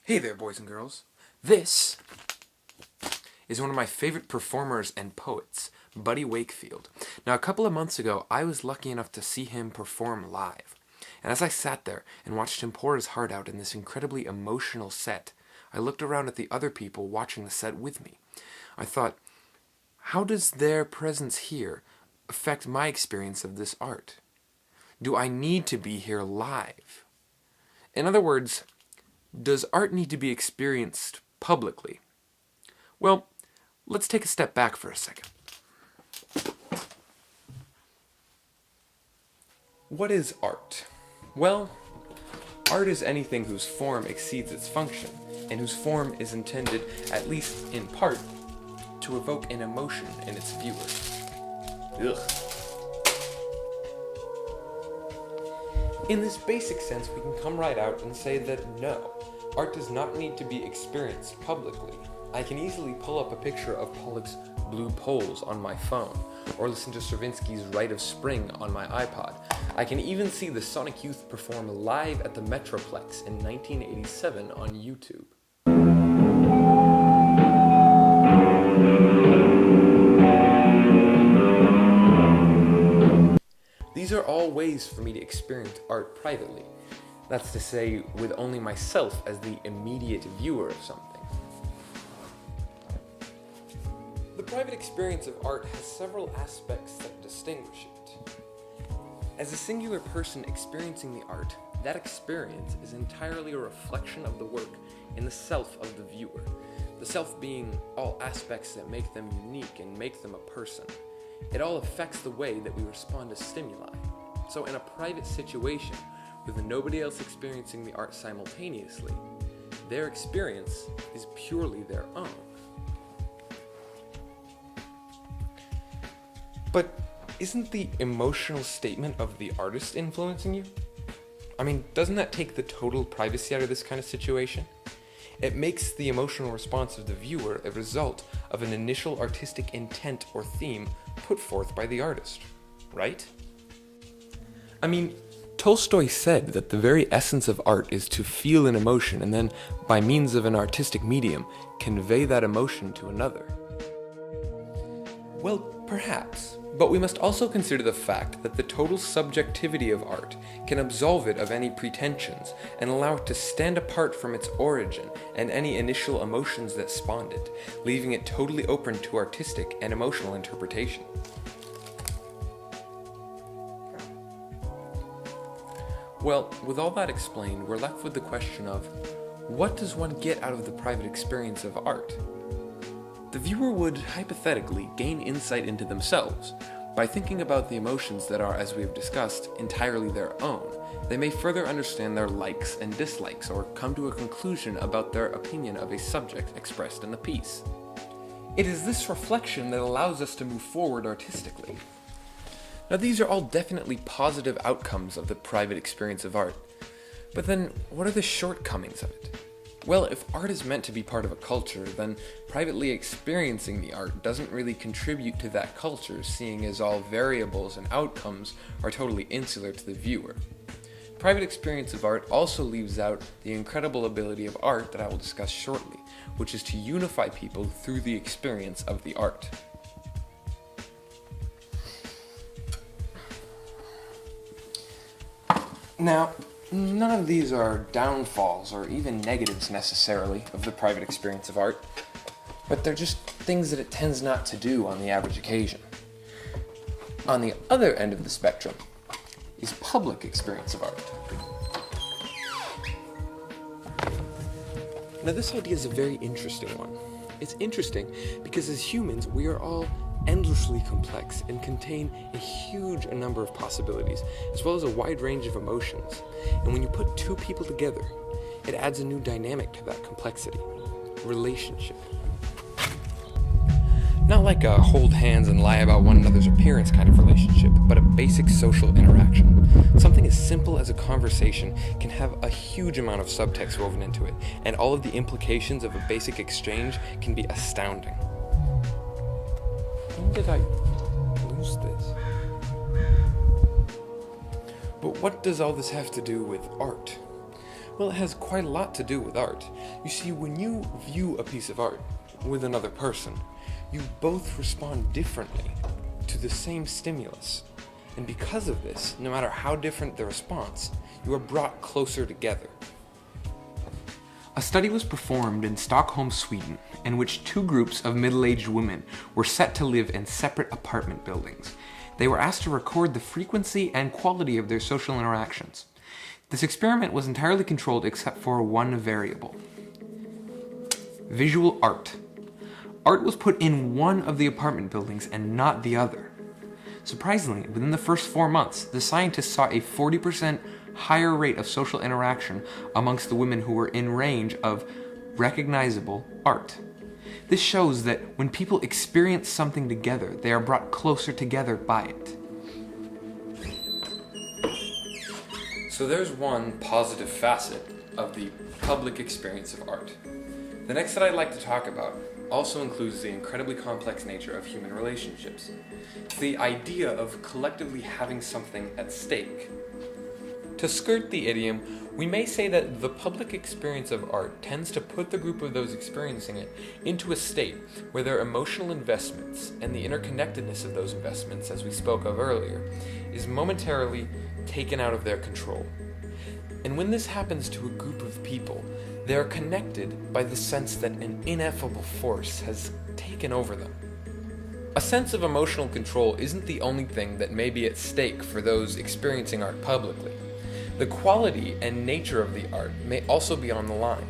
Hey there, boys and girls. This is one of my favorite performers and poets, Buddy Wakefield. Now, a couple of months ago, I was lucky enough to see him perform live. And as I sat there and watched him pour his heart out in this incredibly emotional set, I looked around at the other people watching the set with me. I thought, how does their presence here affect my experience of this art? Do I need to be here live? In other words, does art need to be experienced publicly? Well, let's take a step back for a second. What is art? Well, art is anything whose form exceeds its function, and whose form is intended, at least in part, to evoke an emotion in its viewer. Ugh. In this basic sense, we can come right out and say that no, art does not need to be experienced publicly. I can easily pull up a picture of Pollock's Blue Poles on my phone, or listen to Stravinsky's Rite of Spring on my iPod. I can even see the Sonic Youth perform live at the Metroplex in 1987 on YouTube. These are all ways for me to experience art privately. That's to say, with only myself as the immediate viewer of something. The private experience of art has several aspects that distinguish it. As a singular person experiencing the art, that experience is entirely a reflection of the work in the self of the viewer, the self being all aspects that make them unique and make them a person. It all affects the way that we respond to stimuli. So in a private situation, with nobody else experiencing the art simultaneously, their experience is purely their own. But isn't the emotional statement of the artist influencing you? I mean, doesn't that take the total privacy out of this kind of situation? It makes the emotional response of the viewer a result of an initial artistic intent or theme put forth by the artist, right? I mean, Tolstoy said that the very essence of art is to feel an emotion and then, by means of an artistic medium, convey that emotion to another. Well, perhaps, but we must also consider the fact that the total subjectivity of art can absolve it of any pretensions and allow it to stand apart from its origin and any initial emotions that spawned it, leaving it totally open to artistic and emotional interpretation. Well, with all that explained, we're left with the question of, what does one get out of the private experience of art? The viewer would, hypothetically, gain insight into themselves. By thinking about the emotions that are, as we have discussed, entirely their own, they may further understand their likes and dislikes, or come to a conclusion about their opinion of a subject expressed in the piece. It is this reflection that allows us to move forward artistically. Now, these are all definitely positive outcomes of the private experience of art. But then, what are the shortcomings of it? Well, if art is meant to be part of a culture, then privately experiencing the art doesn't really contribute to that culture, seeing as all variables and outcomes are totally insular to the viewer. Private experience of art also leaves out the incredible ability of art that I will discuss shortly, which is to unify people through the experience of the art. Now, none of these are downfalls or even negatives necessarily of the private experience of art, but they're just things that it tends not to do on the average occasion. On the other end of the spectrum is public experience of art. Now, this idea is a very interesting one. It's interesting because as humans, we are all endlessly complex and contain a huge number of possibilities, as well as a wide range of emotions. And when you put two people together, it adds a new dynamic to that complexity. Relationship. Not like a hold hands and lie about one another's appearance kind of relationship, but a basic social interaction. Something as simple as a conversation can have a huge amount of subtext woven into it, and all of the implications of a basic exchange can be astounding. When did I lose this? But what does all this have to do with art? Well, it has quite a lot to do with art. You see, when you view a piece of art with another person, you both respond differently to the same stimulus. And because of this, no matter how different the response, you are brought closer together. A study was performed in Stockholm, Sweden, in which two groups of middle-aged women were set to live in separate apartment buildings. They were asked to record the frequency and quality of their social interactions. This experiment was entirely controlled except for one variable: visual art. Art was put in one of the apartment buildings and not the other. Surprisingly, within the first 4 months, the scientists saw a 40% higher rate of social interaction amongst the women who were in range of recognizable art. This shows that when people experience something together, they are brought closer together by it. So there's one positive facet of the public experience of art. The next that I'd like to talk about also includes the incredibly complex nature of human relationships. The idea of collectively having something at stake. To skirt the idiom, we may say that the public experience of art tends to put the group of those experiencing it into a state where their emotional investments and the interconnectedness of those investments, as we spoke of earlier, is momentarily taken out of their control. And when this happens to a group of people, they are connected by the sense that an ineffable force has taken over them. A sense of emotional control isn't the only thing that may be at stake for those experiencing art publicly. The quality and nature of the art may also be on the line.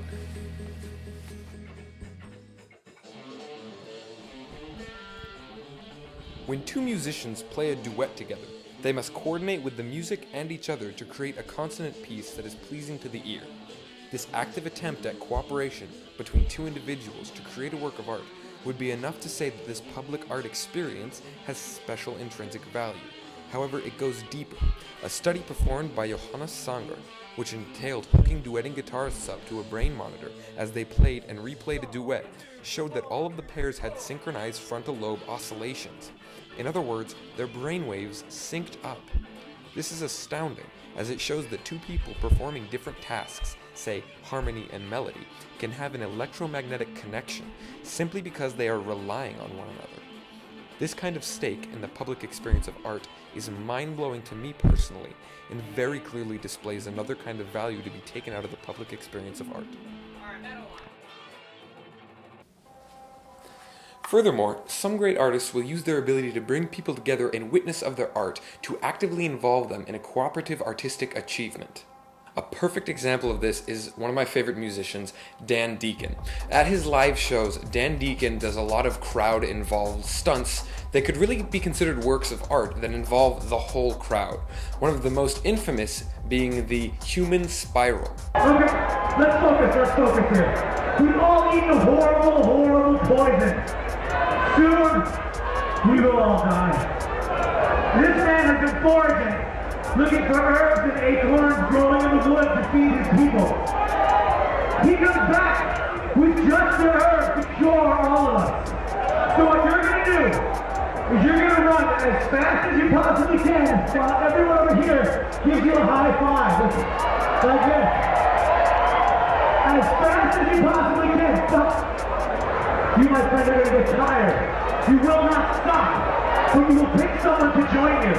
When two musicians play a duet together, they must coordinate with the music and each other to create a consonant piece that is pleasing to the ear. This active attempt at cooperation between two individuals to create a work of art would be enough to say that this public art experience has special intrinsic value. However, it goes deeper. A study performed by Johannes Sanger, which entailed hooking duetting guitarists up to a brain monitor as they played and replayed a duet, showed that all of the pairs had synchronized frontal lobe oscillations. In other words, their brainwaves synced up. This is astounding, as it shows that two people performing different tasks, say harmony and melody, can have an electromagnetic connection simply because they are relying on one another. This kind of stake in the public experience of art is mind-blowing to me personally, and very clearly displays another kind of value to be taken out of the public experience of art. Furthermore, some great artists will use their ability to bring people together in witness of their art to actively involve them in a cooperative artistic achievement. A perfect example of this is one of my favorite musicians, Dan Deacon. At his live shows, Dan Deacon does a lot of crowd-involved stunts that could really be considered works of art that involve the whole crowd. One of the most infamous being the human spiral. Okay, let's focus here. We've all eaten a horrible poison. Soon, we will all die. This man has been foraging, looking for herbs and acorns growing in the woods to feed his people. He comes back with just the herb to cure all of us. So what you're going to do is you're going to run as fast as you possibly can while everyone over here gives you a high five. Listen, like this. As fast as you possibly can. Stop. You, my friend, are going to get tired. You will not stop, but you will pick someone to join you.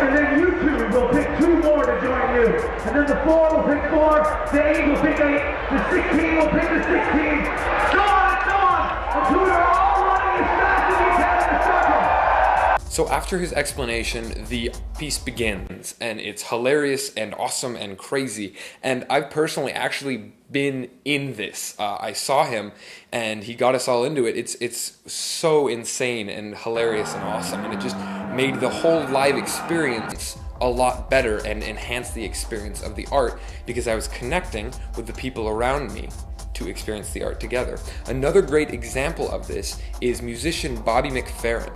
And then you two will pick two more to join you. And then the 4 will pick 4, the 8 will pick 8, the 16 will pick the 16. So on, until we're all running as fast as we can in a circle. So after his explanation, the piece begins, and it's hilarious and awesome and crazy. And I've personally actually been in this. I saw him, and he got us all into it. It's so insane and hilarious and awesome, and it just made the whole live experience a lot better and enhanced the experience of the art because I was connecting with the people around me to experience the art together. Another great example of this is musician Bobby McFerrin.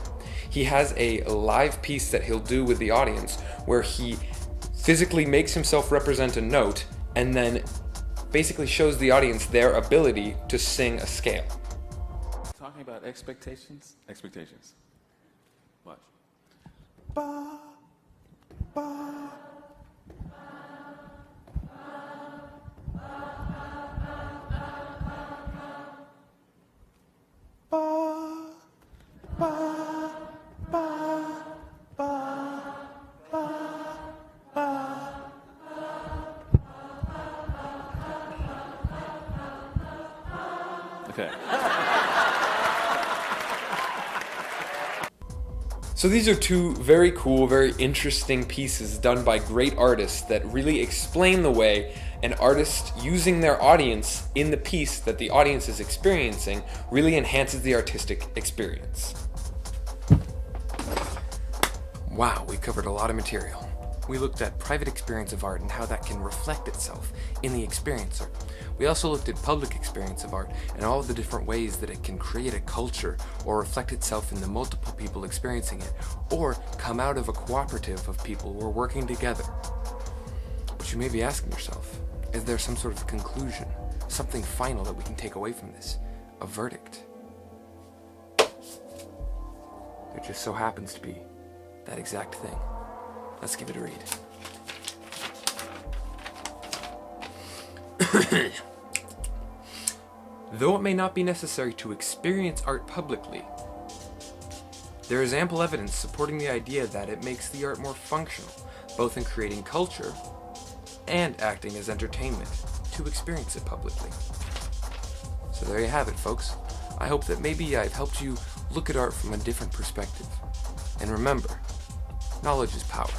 He has a live piece that he'll do with the audience where he physically makes himself represent a note and then basically shows the audience their ability to sing a scale. Talking about expectations? Expectations. Watch. Ba, ba, Okay. So these are two very cool, very interesting pieces done by great artists that really explain the way an artist using their audience in the piece that the audience is experiencing really enhances the artistic experience. Wow, we covered a lot of material. We looked at private experience of art and how that can reflect itself in the experiencer. We also looked at public experience of art and all of the different ways that it can create a culture or reflect itself in the multiple people experiencing it, or come out of a cooperative of people who are working together. But you may be asking yourself, is there some sort of conclusion, something final that we can take away from this? A verdict? It just so happens to be that exact thing. Let's give it a read. Though it may not be necessary to experience art publicly, there is ample evidence supporting the idea that it makes the art more functional, both in creating culture and acting as entertainment, to experience it publicly. So there you have it, folks. I hope that maybe I've helped you look at art from a different perspective. And remember, knowledge is power.